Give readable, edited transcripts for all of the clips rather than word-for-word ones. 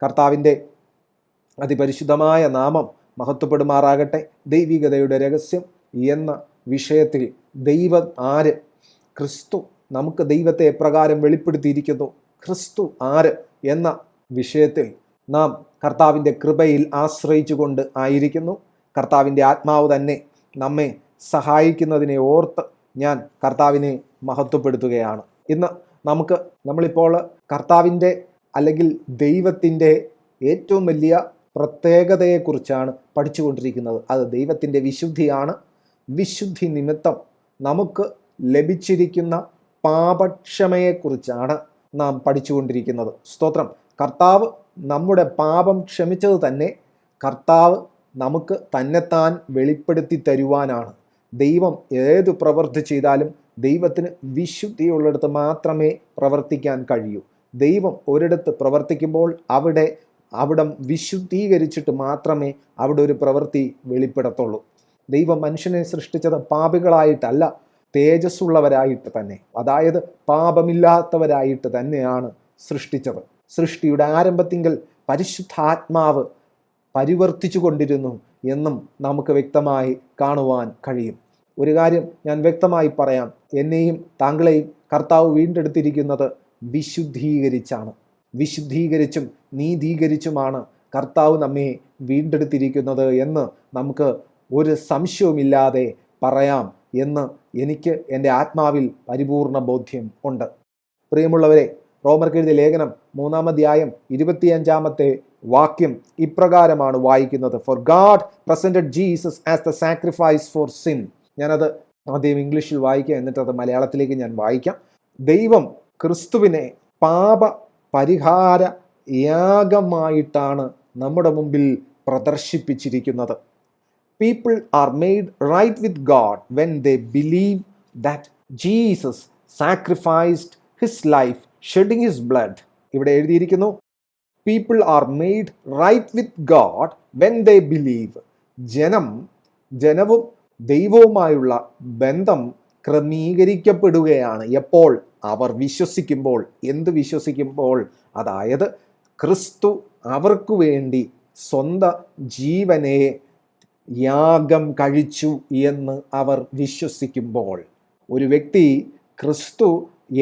കർത്താവിൻ്റെ അതിപരിശുദ്ധമായ നാമം മഹത്വപ്പെടുമാറാകട്ടെ. ദൈവികതയുടെ രഹസ്യം എന്ന വിഷയത്തിൽ ദൈവം ആര്, ക്രിസ്തു നമുക്ക് ദൈവത്തെ എപ്രകാരം വെളിപ്പെടുത്തിയിരിക്കുന്നു, ക്രിസ്തു ആര് എന്ന വിഷയത്തിൽ നാം കർത്താവിൻ്റെ കൃപയിൽ ആശ്രയിച്ചുകൊണ്ട് ആയിരിക്കുന്നു. കർത്താവിൻ്റെ ആത്മാവ് തന്നെ നമ്മെ സഹായിക്കുന്നതിനെ ഓർത്ത് ഞാൻ കർത്താവിനെ മഹത്വപ്പെടുത്തുകയാണ്. ഇന്ന് നമ്മളിപ്പോൾ കർത്താവിൻ്റെ അല്ലെങ്കിൽ ദൈവത്തിൻ്റെ ഏറ്റവും വലിയ പ്രത്യേകതയെക്കുറിച്ചാണ് പഠിച്ചുകൊണ്ടിരിക്കുന്നത്. അത് ദൈവത്തിൻ്റെ വിശുദ്ധിയാണ്. വിശുദ്ധി നിമിത്തം നമുക്ക് ലഭിച്ചിരിക്കുന്ന പാപക്ഷമയെക്കുറിച്ചാണ് നാം പഠിച്ചുകൊണ്ടിരിക്കുന്നത്. സ്തോത്രം. കർത്താവ് നമ്മുടെ പാപം ക്ഷമിച്ചത് തന്നെ കർത്താവ് നമുക്ക് തന്നെത്താൻ വെളിപ്പെടുത്തി തരുവാനാണ്. ദൈവം ഏത് പ്രവൃത്തി ചെയ്താലും ദൈവത്തിന് വിശുദ്ധിയുള്ളിടത്ത് മാത്രമേ പ്രവർത്തിക്കാൻ കഴിയൂ. ദൈവം ഒരിടത്ത് പ്രവർത്തിക്കുമ്പോൾ അവിടം വിശുദ്ധീകരിച്ചിട്ട് മാത്രമേ അവിടെ ഒരു പ്രവൃത്തി വെളിപ്പെടത്തുള്ളൂ. ദൈവം മനുഷ്യനെ സൃഷ്ടിച്ചത് പാപികളായിട്ടല്ല, തേജസ്സുള്ളവരായിട്ട് തന്നെ, അതായത് പാപമില്ലാത്തവരായിട്ട് തന്നെയാണ് സൃഷ്ടിച്ചത്. സൃഷ്ടിയുടെ ആരംഭത്തിങ്കൽ പരിശുദ്ധാത്മാവ് പരിവർത്തിച്ചു കൊണ്ടിരുന്നു എന്നും നമുക്ക് വ്യക്തമായി കാണുവാൻ കഴിയും. ഒരു കാര്യം ഞാൻ വ്യക്തമായി പറയാം, എന്നെയും താങ്കളെയും കർത്താവ് വീണ്ടെടുത്തിരിക്കുന്നത് വിശുദ്ധീകരിച്ചാണ്. വിശുദ്ധീകരിച്ചും നീതീകരിച്ചുമാണ് കർത്താവ് നമ്മെ വീണ്ടെടുത്തിരിക്കുന്നത് എന്ന് നമുക്ക് ഒരു സംശയവുമില്ലാതെ പറയാം എന്ന് എനിക്ക് എൻ്റെ ആത്മാവിൽ പരിപൂർണ ബോധ്യം ഉണ്ട്. പ്രിയമുള്ളവരെ, റോമർക്കെഴുതിയ ലേഖനം 3-ാം അധ്യായം 25-ാമത്തെ വാക്യം ഇപ്രകാരമാണ് വായിക്കുന്നത്. For God presented Jesus as the sacrifice for sin. ഞാനത് ആദ്യം ഇംഗ്ലീഷിൽ വായിക്കാം, എന്നിട്ട് അത് മലയാളത്തിലേക്ക് ഞാൻ വായിക്കാം. ദൈവം ക്രിസ്തുവിനെ പാപ പരിഹാര യാഗമായിട്ടാണ് നമ്മുടെ മുമ്പിൽ പ്രദർശിപ്പിച്ചിരിക്കുന്നത്. People are made right with God when they believe that Jesus sacrificed his life, shedding his blood. ഇവിടെ എഴുതിയിരിക്കുന്നു, people are made right with God when they believe. ജനവും ദൈവവുമായുള്ള ബന്ധം ക്രമീകരിക്കപ്പെടുകയാണ് എപ്പോൾ? അവർ വിശ്വസിക്കുമ്പോൾ. എന്ത് വിശ്വസിക്കുമ്പോൾ? അതായത് ക്രിസ്തു അവർക്ക് വേണ്ടി സ്വന്തം ജീവനെ യാഗം കഴിച്ചു എന്ന് അവർ വിശ്വസിക്കുമ്പോൾ. ഒരു വ്യക്തി ക്രിസ്തു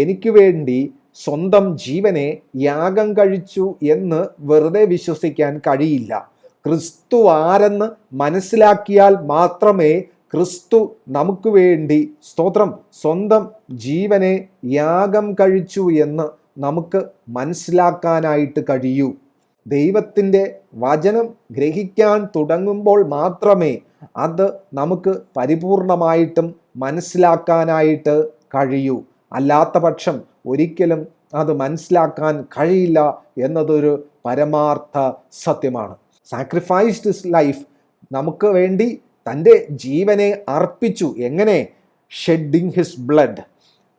എനിക്ക് വേണ്ടി സ്വന്തം ജീവനെ യാഗം കഴിച്ചു എന്ന് വെറുതെ വിശ്വസിക്കാൻ കഴിയില്ല. ക്രിസ്തു ആരെന്ന് മനസ്സിലാക്കിയാൽ മാത്രമേ ക്രിസ്തു നമുക്ക് വേണ്ടി, സ്തോത്രം, സ്വന്തം ജീവനെ യാഗം കഴിച്ചു എന്ന് നമുക്ക് മനസ്സിലാക്കാനായിട്ട് കഴിയൂ. ദൈവത്തിൻ്റെ വചനം ഗ്രഹിക്കാൻ തുടങ്ങുമ്പോൾ മാത്രമേ അത് നമുക്ക് പരിപൂർണമായിട്ടും മനസ്സിലാക്കാനായിട്ട് കഴിയൂ. അല്ലാത്ത പക്ഷം ഒരിക്കലും അത് മനസ്സിലാക്കാൻ കഴിയില്ല എന്നതൊരു പരമാർത്ഥ സത്യമാണ്. സാക്രിഫൈസ്ഡ് ഹിസ് ലൈഫ്, നമുക്ക് വേണ്ടി തൻ്റെ ജീവനെ അർപ്പിച്ചു. എങ്ങനെ? ഷെഡിങ് ഹിസ് ബ്ലഡ്,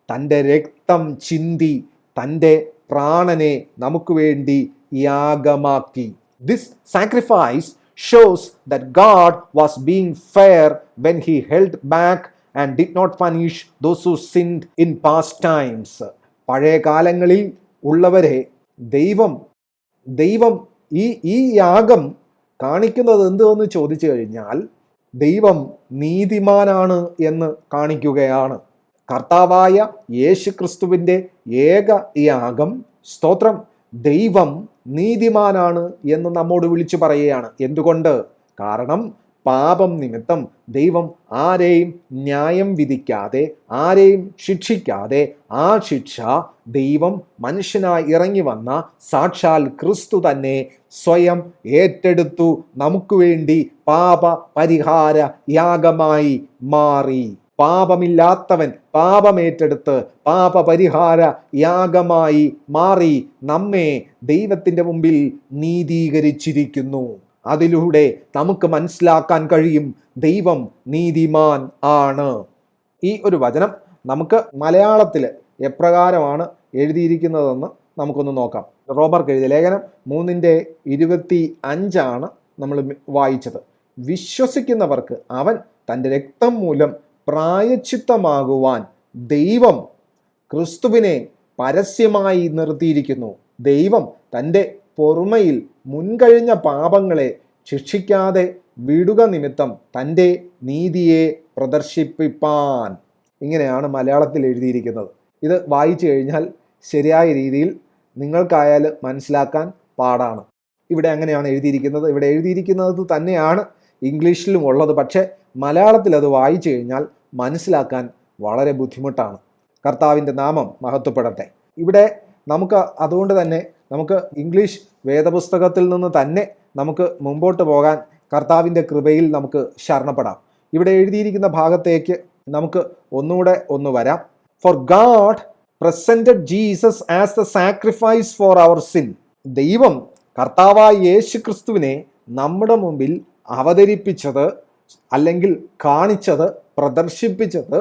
തൻ്റെ രക്തം ചിന്തി തൻ്റെ പ്രാണനെ നമുക്ക് വേണ്ടി യാഗമാക്കി. This sacrifice shows that God was being fair when he held back and did not punish those who sinned in past times. പഴയ കാലങ്ങളിൽ ഉള്ളവരെ ദൈവം ഈ യാഗം കാണിക്കുന്നത് എന്തെന്ന് ചോദിച്ചു കഴിഞ്ഞാൽ ദൈവം നീതിമാനാണ് എന്ന് കാണിക്കുകയാണ്. കർത്താവായ യേശു ക്രിസ്തുവിൻ്റെ ഏക യാഗം, സ്തോത്രം, ദൈവം നീതിമാനാണ് എന്ന് നമ്മോട് വിളിച്ചു പറയുകയാണ്. എന്തുകൊണ്ട്? കാരണം പാപം നിമിത്തം ദൈവം ആരെയും ന്യായം വിധിക്കാതെ, ആരെയും ശിക്ഷിക്കാതെ, ആ ശിക്ഷ ദൈവം മനുഷ്യനായി ഇറങ്ങി വന്ന സാക്ഷാൽ ക്രിസ്തു തന്നെ സ്വയം ഏറ്റെടുത്തു നമുക്ക് വേണ്ടി പാപ പരിഹാര യാഗമായി മാറി. പാപമില്ലാത്തവൻ പാപമേറ്റെടുത്ത് പാപപരിഹാര യാഗമായി മാറി നമ്മെ ദൈവത്തിൻ്റെ മുമ്പിൽ നീതീകരിച്ചിരിക്കുന്നു. അതിലൂടെ നമുക്ക് മനസ്സിലാക്കാൻ കഴിയും ദൈവം നീതിമാൻ ആണ്. ഈ ഒരു വചനം നമുക്ക് മലയാളത്തിൽ എപ്രകാരമാണ് എഴുതിയിരിക്കുന്നതെന്ന് നമുക്കൊന്ന് നോക്കാം. റോമർക്കെഴുതിയ ലേഖനം 3:25 നമ്മൾ വായിച്ചത്. വിശ്വസിക്കുന്നവർക്ക് അവൻ തൻ്റെ രക്തം മൂലം പ്രായശ്ചിത്തമാകുവാൻ ദൈവം ക്രിസ്തുവിനെ പരസ്യമായി നിർത്തിയിരിക്കുന്നു. ദൈവം തൻ്റെ പൊറുമയിൽ മുൻകഴിഞ്ഞ പാപങ്ങളെ ശിക്ഷിക്കാതെ വിടുക നിമിത്തം തൻ്റെ നീതിയെ പ്രദർശിപ്പിപ്പാൻ. ഇങ്ങനെയാണ് മലയാളത്തിൽ എഴുതിയിരിക്കുന്നത്. ഇത് വായിച്ചു കഴിഞ്ഞാൽ ശരിയായ രീതിയിൽ നിങ്ങൾക്കായാൽ മനസ്സിലാക്കാൻ പാടാണ്. ഇവിടെ അങ്ങനെയാണ് എഴുതിയിരിക്കുന്നത്. ഇവിടെ എഴുതിയിരിക്കുന്നത് തന്നെയാണ് ഇംഗ്ലീഷിലും ഉള്ളത്. പക്ഷേ മലയാളത്തിൽ അത് വായിച്ചു കഴിഞ്ഞാൽ മനസ്സിലാക്കാൻ വളരെ ബുദ്ധിമുട്ടാണ്. കർത്താവിൻ്റെ നാമം മഹത്വപ്പെടട്ടെ. ഇവിടെ നമുക്ക് അതുകൊണ്ട് തന്നെ നമുക്ക് ഇംഗ്ലീഷ് വേദപുസ്തകത്തിൽ നിന്ന് തന്നെ നമുക്ക് മുമ്പോട്ട് പോകാൻ കർത്താവിൻ്റെ കൃപയിൽ നമുക്ക് ശരണപ്പെടാം. ഇവിടെ എഴുതിയിരിക്കുന്ന ഭാഗത്തേക്ക് നമുക്ക് ഒന്നുകൂടെ വരാം. For God presented Jesus as the sacrifice for our sin. ദൈവം കർത്താവായ യേശു ക്രിസ്തുവിനെ നമ്മുടെ മുമ്പിൽ അവതരിപ്പിച്ചത്, അല്ലെങ്കിൽ കാണിച്ചത്, പ്രദർശിപ്പിച്ചത്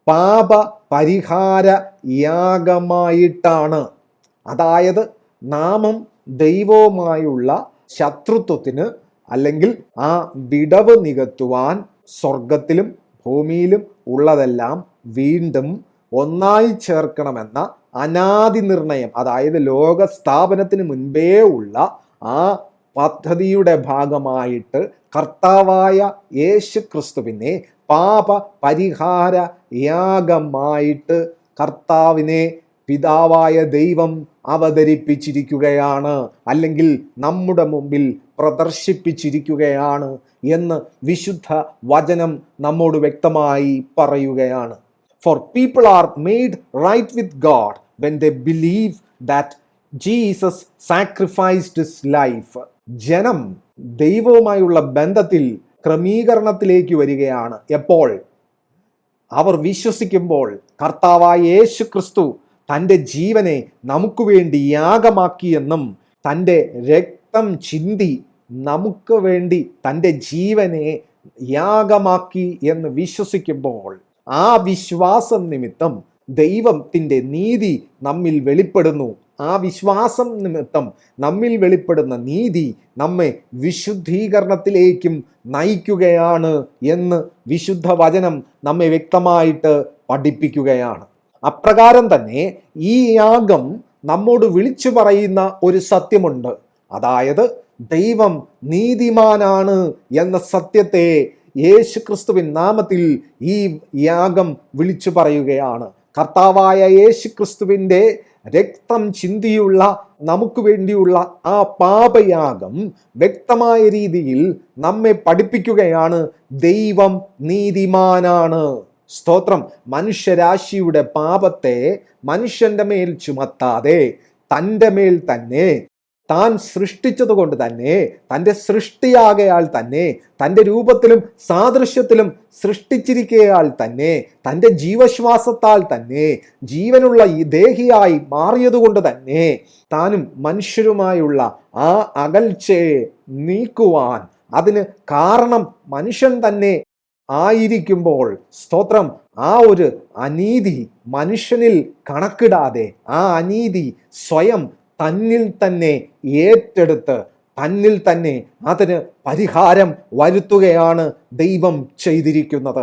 പാപ പരിഹാര യാഗമായിട്ടാണ്. അതായത് നാമും ദൈവവുമായുള്ള ശത്രുത്വത്തിന് അല്ലെങ്കിൽ ആ വിടവ് നികത്തുവാൻ സ്വർഗത്തിലും ഭൂമിയിലും ഉള്ളതെല്ലാം വീണ്ടും ഒന്നായി ചേർക്കണമെന്ന അനാദി നിർണയം, അതായത് ലോക സ്ഥാപനത്തിന് മുൻപേ ഉള്ള ആ പദ്ധതിയുടെ ഭാഗമായിട്ട് കർത്താവായ യേശു ക്രിസ്തുവിനെ പാപ പരിഹാര യാഗമായിട്ട് കർത്താവിനെ പിതാവായ ദൈവം അവതരിപ്പിച്ചിരിക്കുകയാണ്, അല്ലെങ്കിൽ നമ്മുടെ മുമ്പിൽ പ്രദർശിപ്പിച്ചിരിക്കുകയാണ് എന്ന് വിശുദ്ധ വചനം നമ്മോട് വ്യക്തമായി പറയുകയാണ്. For people are made right with God when they believe that Jesus sacrificed his life. ജനം ദൈവവുമായുള്ള ബന്ധത്തിൽ ക്രമീകരണത്തിലേക്ക് വരികയാണ്. എപ്പോൾ? അവർ വിശ്വസിക്കുമ്പോൾ കർത്താവായ യേശു ക്രിസ്തു തൻ്റെ ജീവനെ നമുക്ക് വേണ്ടി യാഗമാക്കിയെന്നും തൻ്റെ രക്തം ചിന്തി നമുക്ക് വേണ്ടി തൻ്റെ ജീവനെ യാഗമാക്കി എന്ന് വിശ്വസിക്കുമ്പോൾ ആ വിശ്വാസം നിമിത്തം ദൈവത്തിൻ്റെ നീതി നമ്മിൽ വെളിപ്പെടുന്നു. ആ വിശ്വാസം നിമിത്തം നമ്മിൽ വെളിപ്പെടുന്ന നീതി നമ്മെ വിശുദ്ധീകരണത്തിലേക്കും നയിക്കുകയാണ് എന്ന് വിശുദ്ധ വചനം നമ്മെ വ്യക്തമായിട്ട് പഠിപ്പിക്കുകയാണ്. അപ്രകാരം തന്നെ ഈ യാഗം നമ്മോട് വിളിച്ചു പറയുന്ന ഒരു സത്യമുണ്ട്. അതായത് ദൈവം നീതിമാനാണ് എന്ന സത്യത്തെ യേശു ക്രിസ്തുവിൻ നാമത്തിൽ ഈ യാഗം വിളിച്ചു പറയുകയാണ്. കർത്താവായ യേശു ക്രിസ്തുവിൻ്റെ രക്തം ചിന്തിയുള്ള നമുക്ക് വേണ്ടിയുള്ള ആ പാപയാഗം വ്യക്തമായ രീതിയിൽ നമ്മെ പഠിപ്പിക്കുകയാണ് ദൈവം നീതിമാനാണ്. സ്തോത്രം. മനുഷ്യരാശിയുടെ പാപത്തെ മനുഷ്യന്റെ മേൽ ചുമത്താതെ തൻ്റെ മേൽ തന്നെ താൻ സൃഷ്ടിച്ചത് കൊണ്ട് തന്നെ, തൻ്റെ സൃഷ്ടിയാകയാൽ തന്നെ, തൻ്റെ രൂപത്തിലും സാദൃശ്യത്തിലും സൃഷ്ടിച്ചിരിക്കയാൽ തന്നെ, തൻ്റെ ജീവശ്വാസത്താൽ തന്നെ ജീവനുള്ള ഈ ദേഹിയായി മാറിയതുകൊണ്ട് തന്നെ താനും മനുഷ്യരുമായുള്ള ആ അകൽച്ചയെ നീക്കുവാൻ, അതിന് കാരണം മനുഷ്യൻ തന്നെ ആയിരിക്കുമ്പോൾ, സ്തോത്രം, ആ ഒരു അനീതി മനുഷ്യനിൽ കണക്കിടാതെ ആ അനീതി സ്വയം തന്നിൽ തന്നെ ഏറ്റെടുത്ത് തന്നിൽ തന്നെ അതിന് പരിഹാരം വരുത്തുകയാണ് ദൈവം ചെയ്തിരിക്കുന്നത്.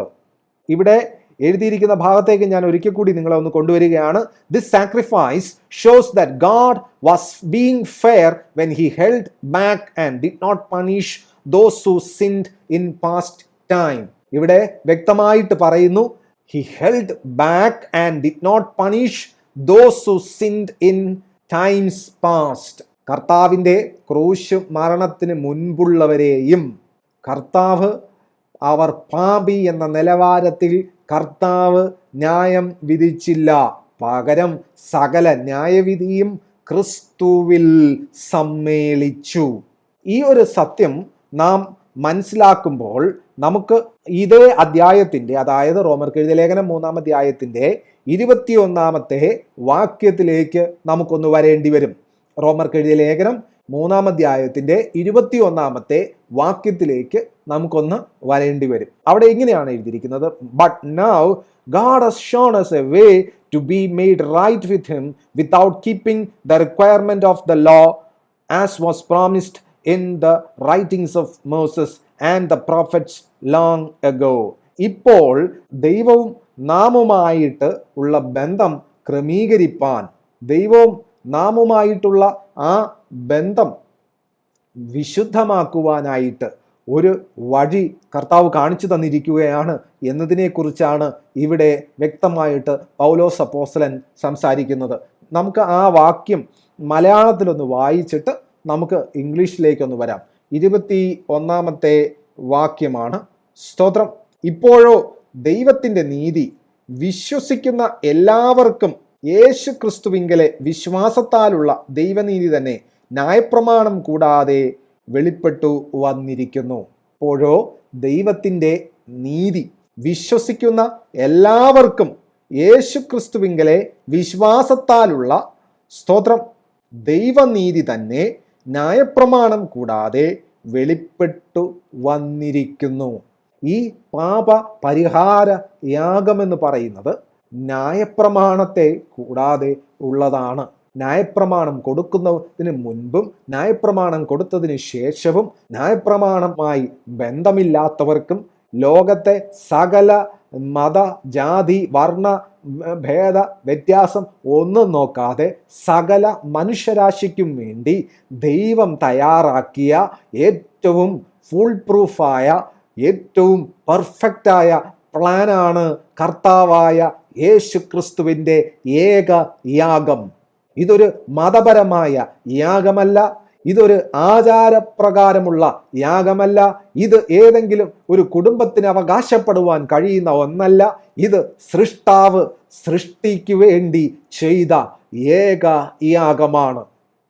ഇവിടെ എഴുതിയിരിക്കുന്ന ഭാഗത്തേക്ക് ഞാൻ ഒരിക്കൽ കൂടി നിങ്ങളെ ഒന്ന് കൊണ്ടുവരികയാണ്. This sacrifice shows that God was being fair when he held back and did not punish those who sinned in past time. ഇവിടെ വ്യക്തമായിട്ട് പറയുന്നു, he held back and did not punish those who sinned in times past. കർത്താവിൻ്റെ ക്രൂശ് മരണത്തിന് മുൻപുള്ളവരെയും കർത്താവ് അവർ പാപി എന്ന നിലവാരത്തിൽ കർത്താവ് ന്യായം വിധിച്ചില്ല. പകരം സകല ന്യായവിധിയും ക്രിസ്തുവിൽ സമ്മേളിച്ചു. ഈ ഒരു സത്യം നാം മനസ്സിലാക്കുമ്പോൾ നമുക്ക് ഇതേ അധ്യായത്തിൻ്റെ, അതായത് റോമർക്ക് എഴുതിയ ലേഖനം 3-ാം അധ്യായത്തിൻ്റെ 21-ാമത്തെ വാക്യത്തിലേക്ക് നമുക്കൊന്ന് വരേണ്ടി വരും. റോമർക്ക് എഴുതിയ ലേഖനം 3-ാം അധ്യായത്തിൻ്റെ 21-ാമത്തെ വാക്യത്തിലേക്ക് നമുക്കൊന്ന് വരേണ്ടി വരും. അവിടെ ഇങ്ങനെയാണ് എഴുതിയിരിക്കുന്നത്, but now God has shown us a way to be made right with him without keeping the requirement of the law, as was promised in the writings of Moses and the prophets long ago. ഇപ്പോൾ ദൈവവും നാമുമായിട്ട് ഉള്ള ബന്ധം ക്രമീകരിപ്പാൻ, ദൈവവും നാമുമായിട്ടുള്ള ആ ബന്ധം വിശുദ്ധമാക്കുവാനായിട്ട് ഒരു വഴി കർത്താവ് കാണിച്ചു തന്നിരിക്കുകയാണ് എന്നതിനെക്കുറിച്ചാണ് ഇവിടെ വ്യക്തമായിട്ട് പൗലോസ് അപ്പോസ്തലൻ സംസാരിക്കുന്നത്. നമുക്ക് ആ വാക്യം മലയാളത്തിലൊന്ന് വായിച്ചിട്ട് നമുക്ക് ഇംഗ്ലീഷിലേക്കൊന്ന് വരാം. 21 വാക്യമാണ്. സ്തോത്രം. ഇപ്പോഴോ ദൈവത്തിൻ്റെ നീതി വിശ്വസിക്കുന്ന എല്ലാവർക്കും യേശു ക്രിസ്തുവിങ്കലെ വിശ്വാസത്താലുള്ള ദൈവനീതി തന്നെ ന്യായപ്രമാണം കൂടാതെ വെളിപ്പെട്ടു വന്നിരിക്കുന്നു. ഇപ്പോഴോ ദൈവത്തിൻ്റെ നീതി വിശ്വസിക്കുന്ന എല്ലാവർക്കും യേശു ക്രിസ്തുവിങ്കലെ വിശ്വാസത്താലുള്ള സ്തോത്രം ദൈവനീതി തന്നെ ന്യായപ്രമാണം കൂടാതെ വെളിപ്പെട്ടു വന്നിരിക്കുന്നു. ഈ പാപ പരിഹാര യാഗമെന്ന് പറയുന്നത് ന്യായപ്രമാണത്തെ കൂടാതെ ഉള്ളതാണ്. ന്യായപ്രമാണം കൊടുക്കുന്നതിന് മുൻപും ന്യായപ്രമാണം കൊടുത്തതിന് ശേഷവും ന്യായപ്രമാണമായി ബന്ധമില്ലാത്തവർക്കും ലോകത്തെ സകല മത ജാതി വർണ്ണ ഭേദ വ്യത്യാസം ഒന്നും നോക്കാതെ സകല മനുഷ്യരാശിക്കും വേണ്ടി ദൈവം തയ്യാറാക്കിയ ഏറ്റവും ഫുൾ പ്രൂഫായ ഏറ്റവും പെർഫെക്റ്റായ പ്ലാനാണ് കർത്താവായ യേശു ക്രിസ്തുവിൻ്റെ ഏക യാഗം. ഇതൊരു മതപരമായ യാഗമല്ല, ഇതൊരു ആചാരപ്രകാരമുള്ള യാഗമല്ല, ഇത് ഏതെങ്കിലും ഒരു കുടുംബത്തിന് അവകാശപ്പെടുവാൻ കഴിയുന്ന ഒന്നല്ല. ഇത് സൃഷ്ടാവ് സൃഷ്ടിക്ക് വേണ്ടി ചെയ്ത ഏക യാഗമാണ്.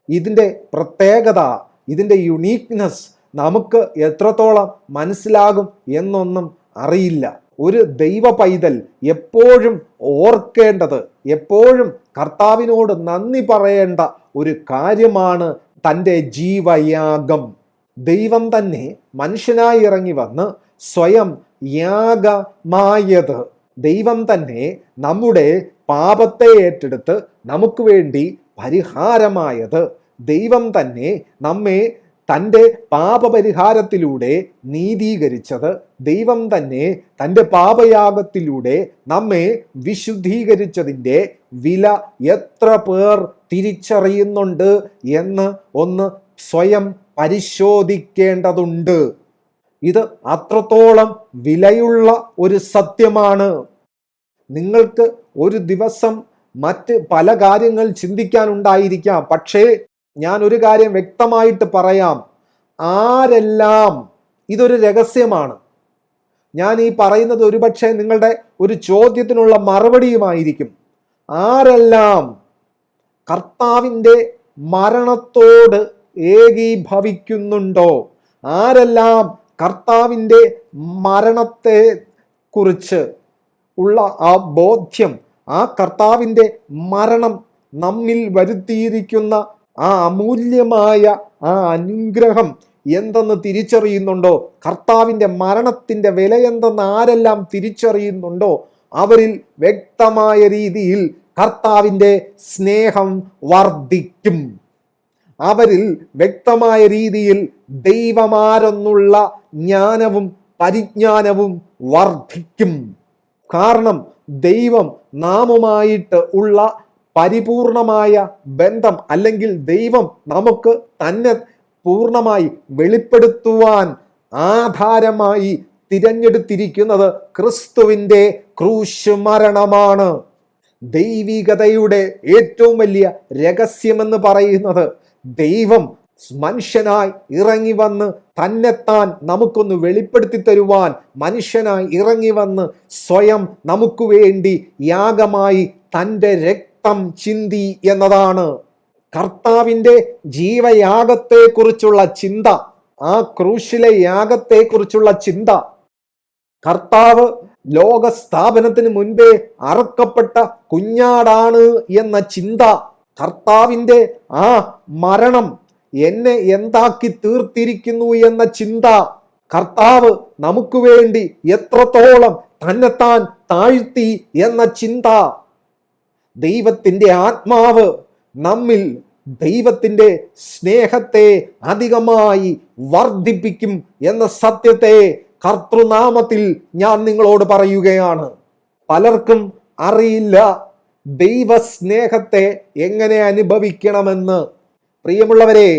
ഇതിൻ്റെ പ്രത്യേകത, ഇതിൻ്റെ യുണീക്നെസ് നമുക്ക് എത്രത്തോളം മനസ്സിലാകും എന്നൊന്നും അറിയില്ല. ഒരു ദൈവ പൈതൽ എപ്പോഴും ഓർക്കേണ്ടത്, എപ്പോഴും കർത്താവിനോട് നന്ദി പറയേണ്ട ഒരു കാര്യമാണ് തൻ്റെ ജീവയാഗം. ദൈവം തന്നെ മനുഷ്യനായി ഇറങ്ങി വന്ന് സ്വയം യാഗമായത്, ദൈവം തന്നെ നമ്മുടെ പാപത്തെ ഏറ്റെടുത്ത് നമുക്ക് വേണ്ടി പരിഹാരമായത്, ദൈവം തന്നെ നമ്മെ തൻ്റെ പാപപരിഹാരത്തിലൂടെ നീതീകരിച്ചത്, ദൈവം തന്നെ തൻ്റെ പാപയാഗത്തിലൂടെ നമ്മെ വിശുദ്ധീകരിച്ചതിൻ്റെ വില എത്ര പേർ തിരിച്ചറിയുന്നുണ്ട് എന്ന് ഒന്ന് സ്വയം പരിശോധിക്കേണ്ടതുണ്ട്. ഇത് അത്രത്തോളം വിലയുള്ള ഒരു സത്യമാണ്. നിങ്ങൾക്ക് ഒരു ദിവസം മറ്റ് പല കാര്യങ്ങൾ ചിന്തിക്കാനുണ്ടായിരിക്കാം. പക്ഷേ ഞാൻ ഒരു കാര്യം വ്യക്തമായിട്ട് പറയാം. ആരെല്ലാം, ഇതൊരു രഹസ്യമാണ്, ഞാൻ ഈ പറയുന്നത് ഒരുപക്ഷെ നിങ്ങളുടെ ഒരു ചോദ്യത്തിനുള്ള മറുപടിയുമായിരിക്കും. ആരെല്ലാം കർത്താവിൻ്റെ മരണത്തോട് ഏകീഭവിക്കുന്നുണ്ടോ, ആരെല്ലാം കർത്താവിൻ്റെ മരണത്തെ കുറിച്ച് ഉള്ള ആ ബോധ്യം, ആ കർത്താവിൻ്റെ മരണം നമ്മിൽ വരുത്തിയിരിക്കുന്ന ആ അമൂല്യമായ ആ അനുഗ്രഹം എന്തെന്ന് തിരിച്ചറിയുന്നുണ്ടോ, കർത്താവിൻ്റെ മരണത്തിൻ്റെ വില എന്തെന്ന് ആരെല്ലാം തിരിച്ചറിയുന്നുണ്ടോ, അവരിൽ വ്യക്തമായ രീതിയിൽ കർത്താവിൻ്റെ സ്നേഹം വർദ്ധിക്കും. അവരിൽ വ്യക്തമായ രീതിയിൽ ദൈവമാരെന്നുള്ള ജ്ഞാനവും പരിജ്ഞാനവും വർദ്ധിക്കും. കാരണം ദൈവം നാമുമായിട്ട് ഉള്ള പരിപൂർണമായ ബന്ധം, അല്ലെങ്കിൽ ദൈവം നമുക്ക് തന്നെ പൂർണ്ണമായി വെളിപ്പെടുത്തുവാൻ ആധാരമായി തിരഞ്ഞെടുത്തിരിക്കുന്നത് ക്രിസ്തുവിൻ്റെ ക്രൂശ് മരണമാണ്. ദൈവികതയുടെ ഏറ്റവും വലിയ രഹസ്യമെന്ന് പറയുന്നത് ദൈവം മനുഷ്യനായി ഇറങ്ങി വന്ന് തന്നെത്താൻ നമുക്കൊന്ന് വെളിപ്പെടുത്തി തരുവാൻ മനുഷ്യനായി ഇറങ്ങി വന്ന് സ്വയം നമുക്ക് വേണ്ടി യാഗമായി തൻ്റെ രക്തം ചിന്തി എന്നതാണ്. കർത്താവിൻ്റെ ജീവയാഗത്തെക്കുറിച്ചുള്ള ചിന്ത, ആ ക്രൂശിലെ യാഗത്തെക്കുറിച്ചുള്ള ചിന്ത, കർത്താവ് ലോകസ്ഥാപനത്തിന് മുൻപേ അറുക്കപ്പെട്ട കുഞ്ഞാടാണ് എന്ന ചിന്ത, കർത്താവിൻ്റെ ആ മരണം എന്നെ എന്താക്കി തീർത്തിരിക്കുന്നു എന്ന ചിന്ത, കർത്താവ് നമുക്ക് വേണ്ടി എത്രത്തോളം തന്നെത്താൻ താഴ്ത്തി എന്ന ചിന്ത, ദൈവത്തിൻ്റെ ആത്മാവ് നമ്മിൽ ദൈവത്തിൻ്റെ സ്നേഹത്തെ അധികമായി വർദ്ധിപ്പിക്കും എന്ന സത്യത്തെ കർത്തൃനാമത്തിൽ ഞാൻ നിങ്ങളോട് പറയുകയാണ്. പലർക്കും അറിയില്ല ദൈവസ്നേഹത്തെ എങ്ങനെ അനുഭവിക്കണമെന്ന്. പ്രിയമുള്ളവരെ,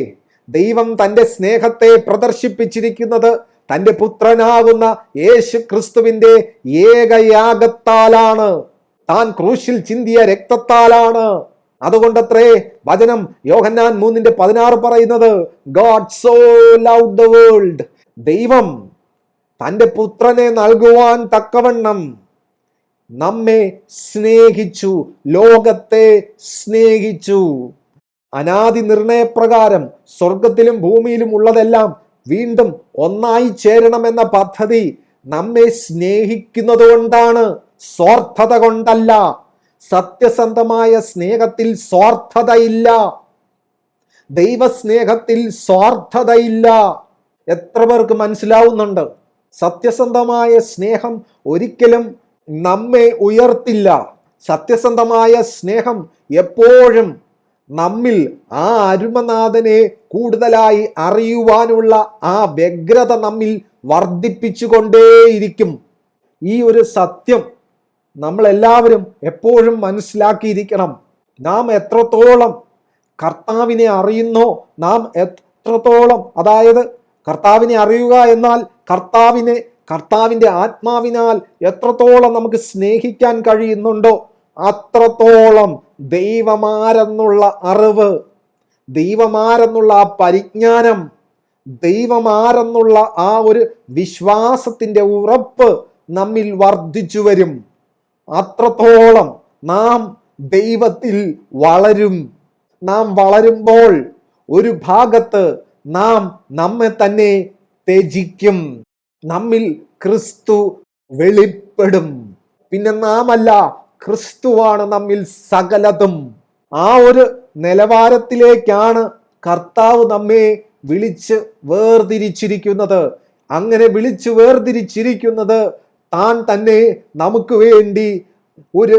ദൈവം തൻ്റെ സ്നേഹത്തെ പ്രദർശിപ്പിച്ചിരിക്കുന്നത് തൻ്റെ പുത്രനാകുന്ന യേശു ക്രിസ്തുവിൻ്റെ ഏകയാഗത്താലാണ്, താൻ ക്രൂശിൽ ചിന്തിയ രക്തത്താലാണ്. അതുകൊണ്ടത്രേ വചനം യോഹന്നാൻ 3:16 പറയുന്നത്, God so loved the world, ദൈവം തൻ്റെ പുത്രനെ നൽകുവാൻ തക്കവണ്ണം നമ്മെ സ്നേഹിച്ചു, ലോകത്തെ സ്നേഹിച്ചു. അനാദി നിർണയപ്രകാരം സ്വർഗത്തിലും ഭൂമിയിലും ഉള്ളതെല്ലാം വീണ്ടും ഒന്നായി ചേരണമെന്ന പദ്ധതി നമ്മെ സ്നേഹിക്കുന്നത് കൊണ്ടാണ്, സ്വാർത്ഥത കൊണ്ടല്ല. സത്യസന്ധമായ സ്നേഹത്തിൽ സ്വാർത്ഥതയില്ല, ദൈവസ്നേഹത്തിൽ സ്വാർത്ഥതയില്ല. എത്ര പേർക്ക് മനസ്സിലാവുന്നുണ്ട്? സത്യസന്ധമായ സ്നേഹം ഒരിക്കലും നമ്മെ ഉയർത്തില്ല. സത്യസന്ധമായ സ്നേഹം എപ്പോഴും നമ്മിൽ ആ അരുമനാഥനെ കൂടുതലായി അറിയുവാനുള്ള ആ വ്യഗ്രത നമ്മിൽ വർദ്ധിപ്പിച്ചുകൊണ്ടേയിരിക്കും. ഈ ഒരു സത്യം നമ്മളെല്ലാവരും എപ്പോഴും മനസ്സിലാക്കിയിരിക്കണം. നാം എത്രത്തോളം കർത്താവിനെ അറിയുന്നോ, നാം എത്രത്തോളം, അതായത് കർത്താവിനെ അറിയുക എന്നാൽ കർത്താവിൻ്റെ ആത്മാവിനാൽ എത്രത്തോളം നമുക്ക് സ്നേഹിക്കാൻ കഴിയുന്നുണ്ടോ അത്രത്തോളം ദൈവമാരെന്നുള്ള അറിവ്, ദൈവമാരെന്നുള്ള ആ പരിജ്ഞാനം, ദൈവമാരെന്നുള്ള ആ ഒരു വിശ്വാസത്തിൻ്റെ ഉറപ്പ് നമ്മിൽ വർദ്ധിച്ചു വരും. അത്രത്തോളം നാം ദൈവത്തിൽ വളരും. നാം വളരുമ്പോൾ ഒരു ഭാഗത്ത് നാം നമ്മെ തന്നെ ത്യജിക്കും, നമ്മിൽ ക്രിസ്തു വെളിപ്പെടും. പിന്നെ നാമല്ല, ക്രിസ്തുവാണ് നമ്മിൽ സകലതും. ആ ഒരു നിലവാരത്തിലേക്കാണ് കർത്താവ് നമ്മെ വിളിച്ച് വേർതിരിച്ചിരിക്കുന്നത്. അങ്ങനെ വിളിച്ചു വേർതിരിച്ചിരിക്കുന്നത് താൻ തന്നെ നമുക്ക് വേണ്ടി ഒരു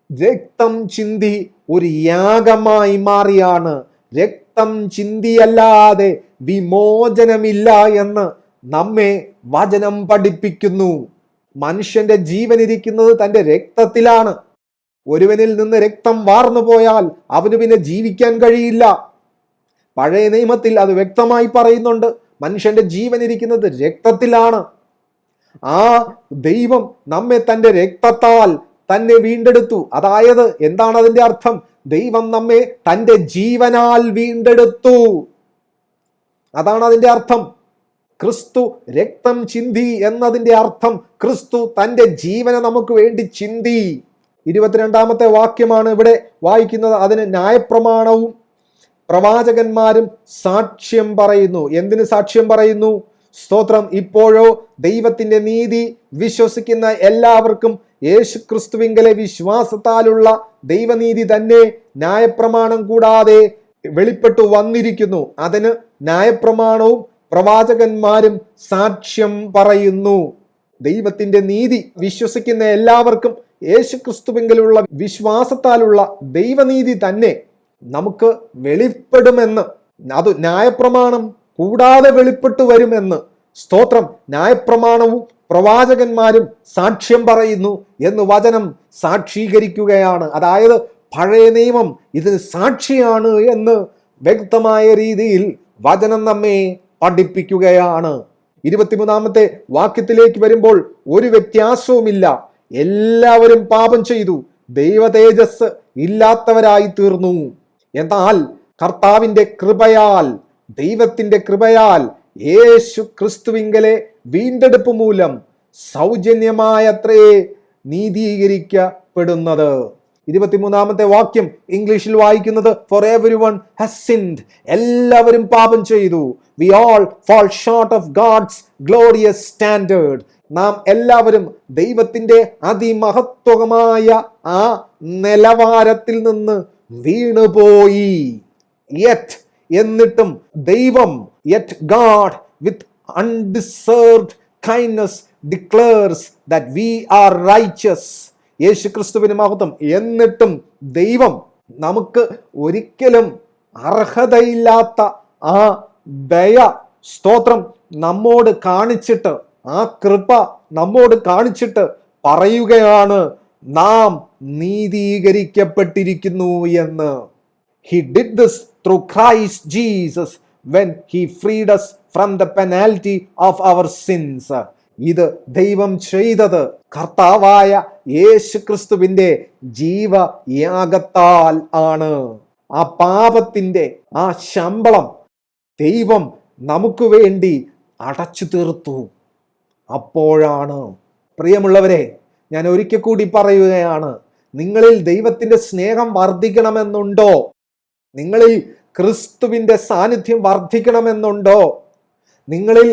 രക്തം ചിന്തി ഒരു യാഗമായി മാറിയാണ്. രക്തം ചിന്തിയല്ലാതെ വിമോചനമില്ല എന്ന് നമ്മെ വചനം പഠിപ്പിക്കുന്നു. മനുഷ്യന്റെ ജീവൻ ഇരിക്കുന്നത് തൻ്റെ രക്തത്തിലാണ്. ഒരുവനിൽ നിന്ന് രക്തം വാർന്നു പോയാൽ അവന് പിന്നെ ജീവിക്കാൻ കഴിയില്ല. പഴയ നിയമത്തിൽ അത് വ്യക്തമായി പറയുന്നുണ്ട്, മനുഷ്യന്റെ ജീവൻ ഇരിക്കുന്നത് രക്തത്തിലാണ്. ആ ദൈവം നമ്മെ തൻ്റെ രക്തത്താൽ തന്നെ വീണ്ടെടുത്തു. അതായത് എന്താണ് അതിന്റെ അർത്ഥം? ദൈവം നമ്മെ തൻ്റെ ജീവനാൽ വീണ്ടെടുത്തു. അതാണ് അതിന്റെ അർത്ഥം. ക്രിസ്തു രക്തം ചിന്തി എന്നതിന്റെ അർത്ഥം ക്രിസ്തു തൻ്റെ ജീവനെ നമുക്ക് വേണ്ടി ചിന്തി. 22-ാമത്തെ വാക്യമാണ് ഇവിടെ വായിക്കുന്നത്. അതിന് ന്യായപ്രമാണവും പ്രവാചകന്മാരും സാക്ഷ്യം പറയുന്നു. എന്തിന് സാക്ഷ്യം പറയുന്നു? സ്തോത്രം. ഇപ്പോഴോ ദൈവത്തിന്റെ നീതി വിശ്വസിക്കുന്ന എല്ലാവർക്കും യേശു ക്രിസ്തുവിങ്കലെ വിശ്വാസത്താലുള്ള ദൈവനീതി തന്നെ ന്യായപ്രമാണം കൂടാതെ വെളിപ്പെട്ടു വന്നിരിക്കുന്നു. അതിന് ന്യായപ്രമാണവും പ്രവാചകന്മാരും സാക്ഷ്യം പറയുന്നു. ദൈവത്തിന്റെ നീതി വിശ്വസിക്കുന്ന എല്ലാവർക്കും യേശു ക്രിസ്തുവിങ്കലുള്ള വിശ്വാസത്താലുള്ള ദൈവനീതി തന്നെ നമുക്ക് വെളിപ്പെടുമെന്ന്, അത് ന്യായപ്രമാണം കൂടാതെ വെളിപ്പെട്ടു വരുമെന്ന്, സ്തോത്രം, ന്യായപ്രമാണവും പ്രവാചകന്മാരും സാക്ഷ്യം പറയുന്നു എന്ന് വചനം സാക്ഷീകരിക്കുകയാണ്. അതായത് പഴയ നിയമം ഇതിന് സാക്ഷിയാണ് എന്ന് വ്യക്തമായ രീതിയിൽ വചനം നമ്മെ പഠിപ്പിക്കുകയാണ്. 23-ാമത്തെ വാക്യത്തിലേക്ക് വരുമ്പോൾ ഒരു വ്യത്യാസവുമില്ല, എല്ലാവരും പാപം ചെയ്തു ദൈവ തേജസ് ഇല്ലാത്തവരായി തീർന്നു. എന്നാൽ കർത്താവിന്റെ കൃപയാൽ, ദൈവത്തിന്റെ കൃപയാൽ യേശു ക്രിസ്തുവിങ്കലെ വീണ്ടെടുപ്പ് മൂലം സൗജന്യമായത്രേ നീതീകരിക്കപ്പെടുന്നത്. 23-ാമത്തെ വാക്യം ഇംഗ്ലീഷിൽ വായിക്കുന്നത്, ഫോർ എവരിവൺ ഹാസ് സിൻഡ്, എല്ലാവരും പാപം ചെയ്തു. We all fall short of God's glorious standard. നാം എല്ലാവരും ദൈവത്തിന്റെ അതിമഹത്വമായ ആ നിലവാരത്തിൽ നിന്ന് വീണുപോയി. എന്നിട്ടും ദൈവം, yet God with undeserved kindness declares that we are righteous. യേശു ക്രിസ്തുവിന് മഹത്വം. എന്നിട്ടും ദൈവം നമുക്ക് ഒരിക്കലും അർഹതയില്ലാത്ത ആ ദയ, സ്തോത്രം, നമ്മോട് കാണിച്ചിട്ട്, ആ കൃപ നമ്മോട് കാണിച്ചിട്ട് പറയുകയാണ്, നാം നീതീകരിക്കപ്പെട്ടിരിക്കുന്നു എന്ന്. He did this through Christ Jesus when he freed us from the penalty of our sins. ഇത് ദൈവം ചെയ്തത് കർത്താവായ യേശു ക്രിസ്തുവിന്റെ ജീവയാഗത്താൽ ആണ്. ആ പാപത്തിന്റെ ആ ശമ്പളം ദൈവം നമുക്ക് വേണ്ടി അടച്ചു തീർത്തു. അപ്പോഴാണ്, പ്രിയമുള്ളവരെ, ഞാൻ ഒരിക്കൽ കൂടി പറയുകയാണ്, നിങ്ങളിൽ ദൈവത്തിന്റെ സ്നേഹം വർദ്ധിക്കണമെന്നുണ്ടോ? നിങ്ങളിൽ ക്രിസ്തുവിന്റെ സാന്നിധ്യം വർദ്ധിക്കണമെന്നുണ്ടോ? നിങ്ങളിൽ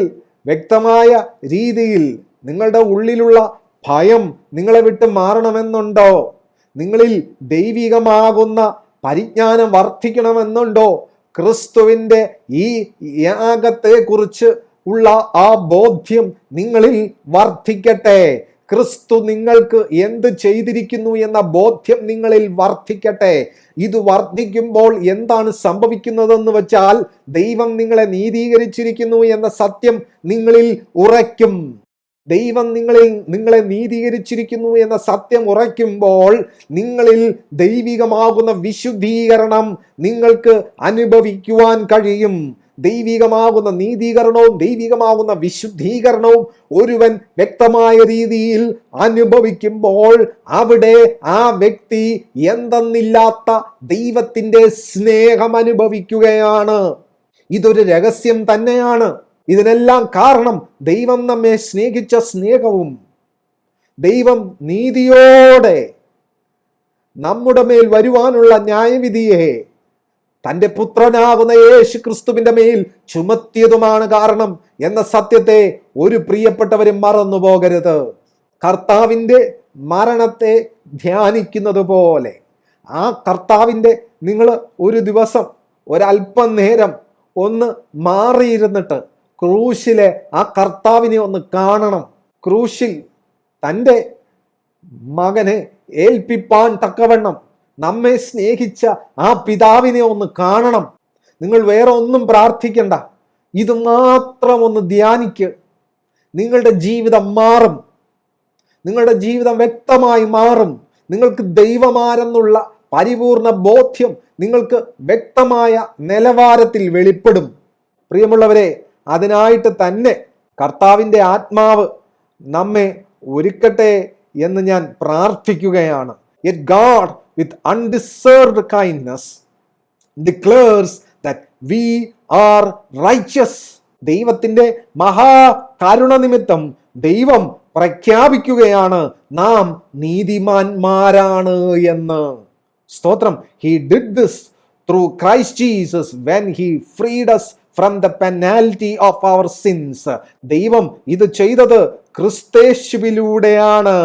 വ്യക്തമായ രീതിയിൽ നിങ്ങളുടെ ഉള്ളിലുള്ള ഭയം നിങ്ങളെ വിട്ട് മാറണമെന്നുണ്ടോ? നിങ്ങളിൽ ദൈവികമാകുന്ന പരിജ്ഞാനം വർദ്ധിക്കണമെന്നുണ്ടോ? ക്രിസ്തുവിന്റെ ഈ യാഗത്തെക്കുറിച്ച് ഉള്ള ആ ബോധ്യം നിങ്ങളിൽ വർദ്ധിക്കട്ടെ. ക്രിസ്തു നിങ്ങൾക്ക് എന്ത് ചെയ്തിരിക്കുന്നു എന്ന ബോധ്യം നിങ്ങളിൽ വർദ്ധിക്കട്ടെ. ഇത് വർദ്ധിക്കുമ്പോൾ എന്താണ് സംഭവിക്കുന്നതെന്ന് വെച്ചാൽ, ദൈവം നിങ്ങളെ നീതീകരിച്ചിരിക്കുന്നു എന്ന സത്യം നിങ്ങളിൽ ഉറയ്ക്കും. ദൈവം നിങ്ങളെ നീതീകരിച്ചിരിക്കുന്നു എന്ന സത്യം ഉറയ്ക്കുമ്പോൾ നിങ്ങളിൽ ദൈവികമാകുന്ന വിശുദ്ധീകരണം നിങ്ങൾക്ക് അനുഭവിക്കുവാൻ കഴിയും. ദൈവികമാകുന്ന നീതീകരണവും ദൈവികമാകുന്ന വിശുദ്ധീകരണവും ഒരുവൻ വ്യക്തമായ രീതിയിൽ അനുഭവിക്കുമ്പോൾ അവിടെ ആ വ്യക്തി എന്തെന്നില്ലാത്ത ദൈവത്തിന്റെ സ്നേഹം അനുഭവിക്കുകയാണ്. ഇതൊരു രഹസ്യം തന്നെയാണ്. ഇതിനെല്ലാം കാരണം ദൈവം നമ്മെ സ്നേഹിച്ച സ്നേഹവും ദൈവം നീതിയോടെ നമ്മുടെ മേൽ വരുവാനുള്ള ന്യായവിധിയെ തൻ്റെ പുത്രനാകുന്ന യേശു ക്രിസ്തുവിന്റെ മേൽ ചുമത്തിയതുമാണ് കാരണം എന്ന സത്യത്തെ ഒരു പ്രിയപ്പെട്ടവരും മറന്നു പോകരുത്. കർത്താവിൻ്റെ മരണത്തെ ധ്യാനിക്കുന്നത് പോലെ ആ കർത്താവിൻ്റെ നിങ്ങൾ ഒരു ദിവസം ഒരല്പം നേരം ഒന്ന് മാറിയിരുന്നിട്ട് ക്രൂശിലെ ആ കർത്താവിനെ ഒന്ന് കാണണം. ക്രൂശിൽ തൻ്റെ മകനെ ഏൽപ്പിപ്പാൻ തക്കവണ്ണം നമ്മെ സ്നേഹിച്ച ആ പിതാവിനെ ഒന്ന് കാണണം. നിങ്ങൾ വേറെ ഒന്നും പ്രാർത്ഥിക്കണ്ട, ഇത് മാത്രം ഒന്ന് ധ്യാനിക്ക്. നിങ്ങളുടെ ജീവിതം മാറും. നിങ്ങളുടെ ജീവിതം വ്യക്തമായി മാറും. നിങ്ങൾക്ക് ദൈവമാരെന്നുള്ള പരിപൂർണ ബോധ്യം നിങ്ങൾക്ക് വ്യക്തമായ നിലവാരത്തിൽ വെളിപ്പെടും. പ്രിയമുള്ളവരെ, അതിനായിട്ട് തന്നെ കർത്താവിൻ്റെ ആത്മാവ് നമ്മെ ഒരുക്കട്ടെ എന്ന് ഞാൻ പ്രാർത്ഥിക്കുകയാണ്. Yet God with undeserved kindness declares that we are righteous. ദൈവത്തിന്റെ മഹാകരുണ നിമിത്തം ദൈവം പ്രഖ്യാപിക്കുകയാണ് നാം നീതിമാന്മാരാണ് എന്ന്. സ്തോത്രം. He did this through Christ Jesus when he freed us from the penalty of our sins. ദൈവം ഇത് ചെയ്തത് ക്രിസ്തേശുവിലൂടെയാണ്.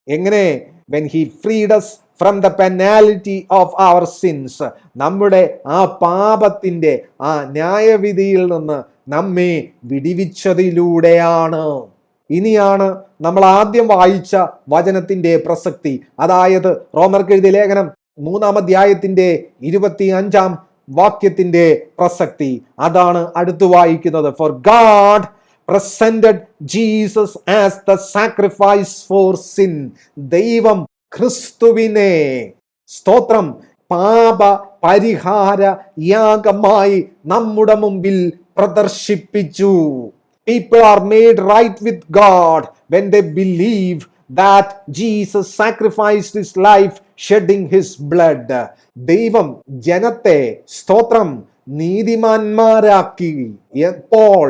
എങ്ങനെ? When he freed us from the penalty of our sins. നമ്മുടെ ആ പാപത്തിന്റെ ആ ന്യായവിധിയിൽ നിന്ന് നമ്മെ വിടിവിച്ചതിലൂടെയാണ്. ഇനിയാണ് നമ്മൾ ആദ്യം വായിച്ച വചനത്തിന്റെ പ്രസക്തി. അതായത് റോമർക്ക് എഴുതിയ ലേഖനം 3-ാം അധ്യായത്തിന്റെ 25-ാം വാക്യത്തിന്റെ പ്രസക്തി. അതാണ് അടുത്ത് വായിക്കുന്നത്. For God presented Jesus as the sacrifice for sin. ദൈവം ക്രിസ്തുവിനെ, സ്തോത്രം, പാപ പരിഹാര യാഗമായി നമ്മുടെ മുമ്പിൽ പ്രദർശിപ്പിച്ചു. People are made right with God when they believe that Jesus sacrificed his life shedding his blood. ദൈവം ജനത്തെ, സ്തോത്രം, നീതിമാന്മാരാക്കി എപ്പോൾ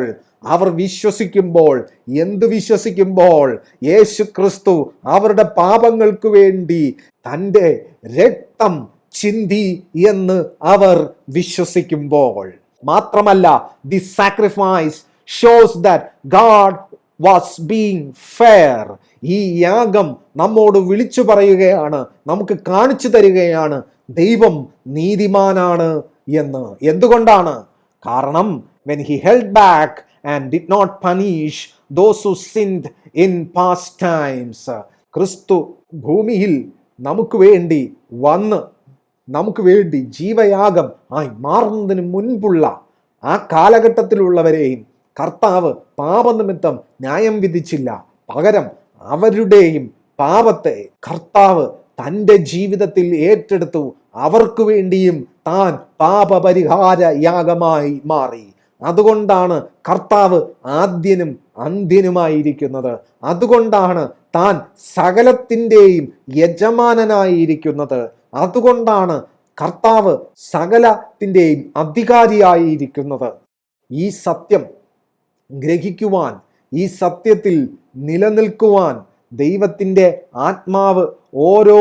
അവർ വിശ്വസിക്കുമ്പോൾ. എന്ത് വിശ്വസിക്കുമ്പോൾ? യേശു ക്രിസ്തു അവരുടെ പാപങ്ങൾക്ക് വേണ്ടി തൻ്റെ രക്തം ചിന്തി എന്ന് അവർ വിശ്വസിക്കുമ്പോൾ. മാത്രമല്ല, the sacrifice shows that God was being fair. ഈ യാഗം നമ്മോട് വിളിച്ചു പറയുകയാണ്, നമുക്ക് കാണിച്ചു തരികയാണ് ദൈവം നീതിമാനാണ് എന്ന്. എന്തുകൊണ്ടാണ്? കാരണം when he held back and did not punish those who sinned in past times. ക്രിസ്തു ഭൂമിയിൽ നമുക്ക് വേണ്ടി വന്ന് നമുക്ക് വേണ്ടി ജീവയാഗം ആയി മാറുന്നതിന് മുൻപുള്ള ആ കാലഘട്ടത്തിലുള്ളവരെയും കർത്താവ് പാപനിമിത്തം ന്യായം വിധിച്ചില്ല. പകരം അവരുടെയും പാപത്തെ കർത്താവ് തൻ്റെ ജീവിതത്തിൽ ഏറ്റെടുത്തു. അവർക്ക് വേണ്ടിയും താൻ പാപപരിഹാര യാഗമായി മാറി. അതുകൊണ്ടാണ് കർത്താവ് ആദ്യനും അന്ത്യനുമായിരിക്കുന്നത്. അതുകൊണ്ടാണ് താൻ സകലത്തിൻ്റെയും യജമാനനായിരിക്കുന്നത്. അതുകൊണ്ടാണ് കർത്താവ് സകലത്തിൻ്റെയും അധികാരിയായിരിക്കുന്നത്. ഈ സത്യം ഗ്രഹിക്കുവാൻ, ഈ സത്യത്തിൽ നിലനിൽക്കുവാൻ ദൈവത്തിൻ്റെ ആത്മാവ് ഓരോ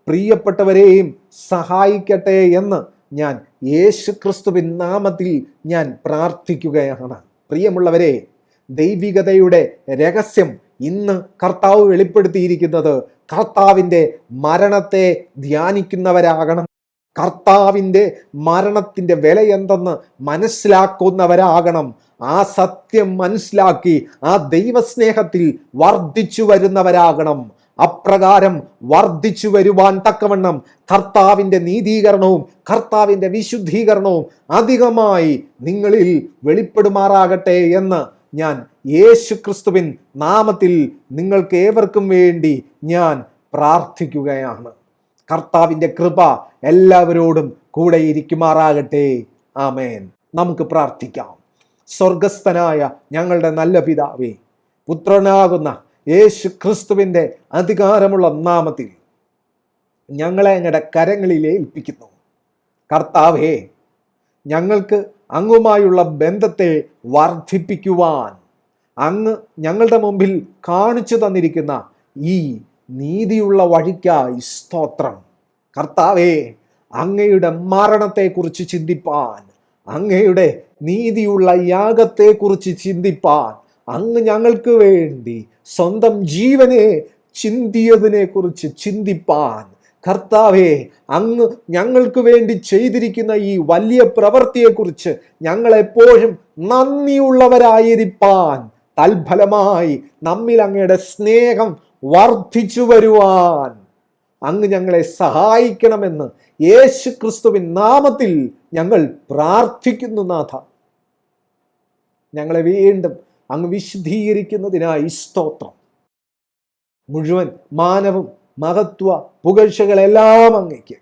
പ്രിയപ്പെട്ടവരെയും സഹായിക്കട്ടെ എന്ന് ഞാൻ യേശുക്രിസ്തുവിൻ നാമത്തിൽ ഞാൻ പ്രാർത്ഥിക്കുകയാണ്. പ്രിയമുള്ളവരെ, ദൈവികതയുടെ രഹസ്യം ഇന്ന് കർത്താവ് വെളിപ്പെടുത്തിയിരിക്കുന്നത് കർത്താവിൻ്റെ മരണത്തെ ധ്യാനിക്കുന്നവരാകണം. കർത്താവിൻ്റെ മരണത്തിൻ്റെ വില എന്തെന്ന് മനസ്സിലാക്കുന്നവരാകണം. ആ സത്യം മനസ്സിലാക്കി ആ ദൈവസ്നേഹത്തിൽ വർദ്ധിച്ചു വരുന്നവരാകണം. അപ്രകാരം വർദ്ധിച്ചു വരുവാൻ തക്കവണ്ണം കർത്താവിൻ്റെ നീതീകരണവും കർത്താവിൻ്റെ വിശുദ്ധീകരണവും അധികമായി നിങ്ങളിൽ വെളിപ്പെടുമാറാകട്ടെ എന്ന് ഞാൻ യേശുക്രിസ്തുവിൻ നാമത്തിൽ നിങ്ങൾക്ക് ഏവർക്കും വേണ്ടി ഞാൻ പ്രാർത്ഥിക്കുകയാണ്. കർത്താവിൻ്റെ കൃപ എല്ലാവരോടും കൂടെ ഇരിക്കുമാറാകട്ടെ. ആമേൻ. നമുക്ക് പ്രാർത്ഥിക്കാം. സ്വർഗസ്ഥനായ ഞങ്ങളുടെ നല്ല പിതാവേ, പുത്രനാകുന്ന യേശു ക്രിസ്തുവിൻ്റെ അധികാരമുള്ള നാമത്തിൽ ഞങ്ങളെ അങ്ങയുടെ കരങ്ങളിൽ ഏൽപ്പിക്കുന്നു. കർത്താവേ, ഞങ്ങൾക്ക് അങ്ങുമായുള്ള ബന്ധത്തെ വർദ്ധിപ്പിക്കുവാൻ അങ്ങ് ഞങ്ങളുടെ മുമ്പിൽ കാണിച്ചു തന്നിരിക്കുന്ന ഈ നീതിയുള്ള വഴിക്കായി സ്തോത്രം. കർത്താവേ, അങ്ങയുടെ മരണത്തെക്കുറിച്ച് ചിന്തിപ്പാൻ, അങ്ങയുടെ നീതിയുള്ള യാഗത്തെക്കുറിച്ച് ചിന്തിപ്പാൻ, അങ്ങ് ഞങ്ങൾക്ക് വേണ്ടി സ്വന്തം ജീവനെ ചിന്തിയതിനെ കുറിച്ച് ചിന്തിപ്പാൻ, കർത്താവേ, അങ്ങ് ഞങ്ങൾക്ക് വേണ്ടി ചെയ്തിരിക്കുന്ന ഈ വലിയ പ്രവൃത്തിയെക്കുറിച്ച് ഞങ്ങളെപ്പോഴും നന്ദിയുള്ളവരായിരിക്കാൻ തൽഫലമായി നമ്മിൽ അങ്ങയുടെ സ്നേഹം വർദ്ധിച്ചു വരുവാൻ അങ്ങ് ഞങ്ങളെ സഹായിക്കണമെന്ന് യേശു ക്രിസ്തുവിൻ നാമത്തിൽ ഞങ്ങൾ പ്രാർത്ഥിക്കുന്നു. നാഥ, ഞങ്ങളെ വീണ്ടും അങ്ങ് വിശുദ്ധീകരിക്കുന്നതിനായി സ്തോത്രം. മുഴുവൻ മാനവും മഹത്വ പുകഴ്ചകളെല്ലാം അങ്ങയ്ക്ക്.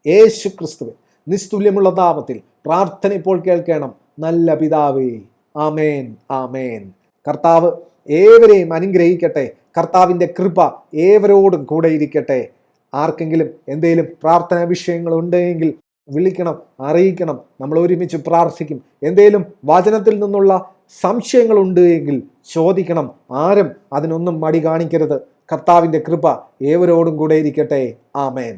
യേശു ക്രിസ്തുവിൻ നിസ്തുല്യമുള്ള നാമത്തിൽ പ്രാർത്ഥന ഇപ്പോൾ കേൾക്കണം നല്ല പിതാവേ. ആമേൻ, ആമേൻ. കർത്താവ് ഏവരെയും അനുഗ്രഹിക്കട്ടെ. കർത്താവിൻ്റെ കൃപ ഏവരോടും കൂടെ ഇരിക്കട്ടെ. ആർക്കെങ്കിലും എന്തെങ്കിലും പ്രാർത്ഥനാ വിഷയങ്ങൾ ഉണ്ടെങ്കിൽ വിളിക്കണം, അറിയിക്കണം. നമ്മൾ ഒരുമിച്ച് പ്രാർത്ഥിക്കും. എന്തെങ്കിലും വചനത്തിൽ നിന്നുള്ള സംശയങ്ങളുണ്ട് എങ്കിൽ ചോദിക്കണം. ആരും അതിനൊന്നും മടി കാണിക്കരുത്. കർത്താവിൻ്റെ കൃപ ഏവരോടും കൂടെ ഇരിക്കട്ടെ. ആമേൻ.